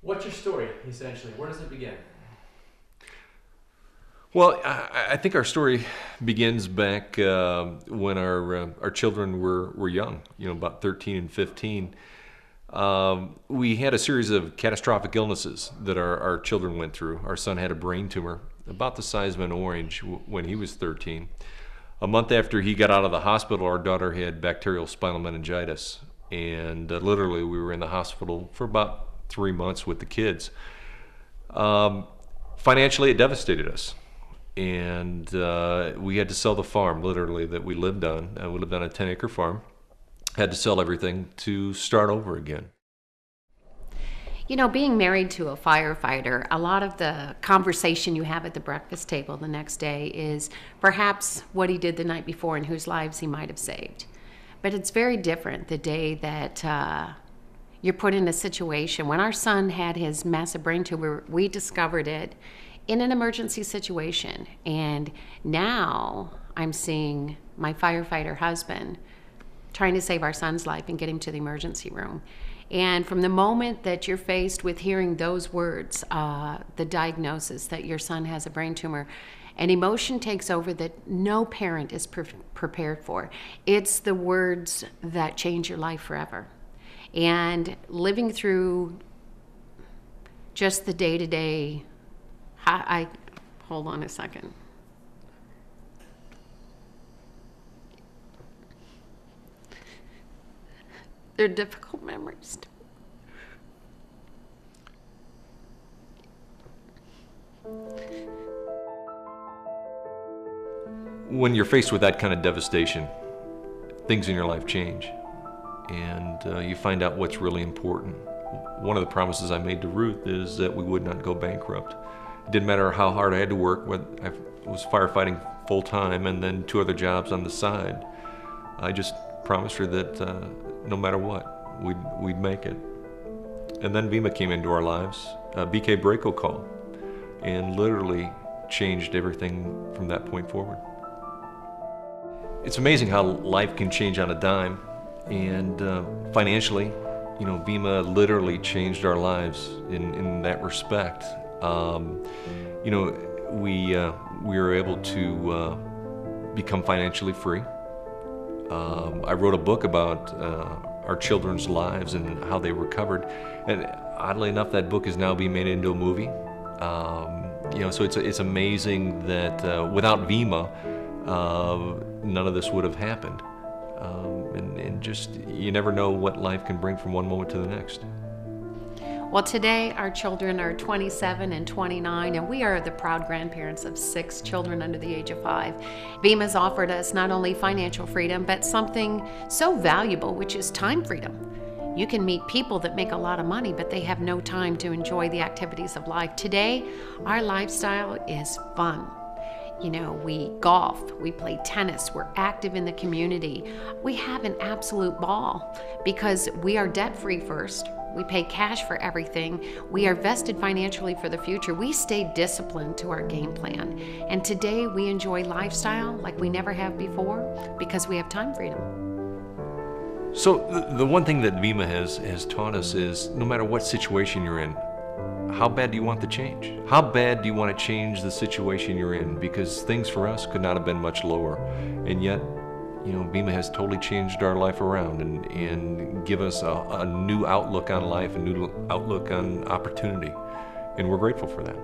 What's your story, essentially? Where does it begin? Well, I think our story begins back when our children were young, about 13 and 15. We had a series of catastrophic illnesses that our children went through. Our son had a brain tumor about the size of an orange when he was 13. A month after he got out of the hospital, our daughter had bacterial spinal meningitis. And literally, we were in the hospital for about 3 months with the kids. Financially, it devastated us. And we had to sell the farm, literally, that we lived on. We lived on a 10-acre farm. Had to sell everything to start over again. Being married to a firefighter, a lot of the conversation you have at the breakfast table the next day is perhaps what he did the night before and whose lives he might have saved. But it's very different the day that you're put in a situation. When our son had his massive brain tumor, we discovered it in an emergency situation. And now I'm seeing my firefighter husband trying to save our son's life and get him to the emergency room. And from the moment that you're faced with hearing those words, the diagnosis that your son has a brain tumor, an emotion takes over that no parent is prepared for. It's the words that change your life forever. And living through just the day-to-day, hold on a second. They're difficult memories. When you're faced with that kind of devastation, things in your life change, and you find out what's really important. One of the promises I made to Ruth is that we would not go bankrupt. It didn't matter how hard I had to work. I was firefighting full time and then 2 other jobs on the side. I just promised her that no matter what, we'd make it. And then Vima came into our lives, BK Braco called, and literally changed everything from that point forward. It's amazing how life can change on a dime, and financially, Vima literally changed our lives in that respect. We were able to become financially free. I wrote a book about our children's lives and how they recovered, and oddly enough, that book is now being made into a movie. So it's amazing that without Vima, none of this would have happened. And just, you never know what life can bring from one moment to the next. Well, today our children are 27 and 29, and we are the proud grandparents of 6 children under the age of 5. Vima's offered us not only financial freedom, but something so valuable, which is time freedom. You can meet people that make a lot of money, but they have no time to enjoy the activities of life. Today, our lifestyle is fun. We golf, we play tennis, we're active in the community. We have an absolute ball because we are debt-free first. We pay cash for everything. We are vested financially for the future. We stay disciplined to our game plan. And today we enjoy lifestyle like we never have before because we have time freedom. So the one thing that Vima has taught us is no matter what situation you're in, how bad do you want the change? How bad do you want to change the situation you're in? Because things for us could not have been much lower. And yet, Vima has totally changed our life around and give us a new outlook on life, a new outlook on opportunity. And we're grateful for that.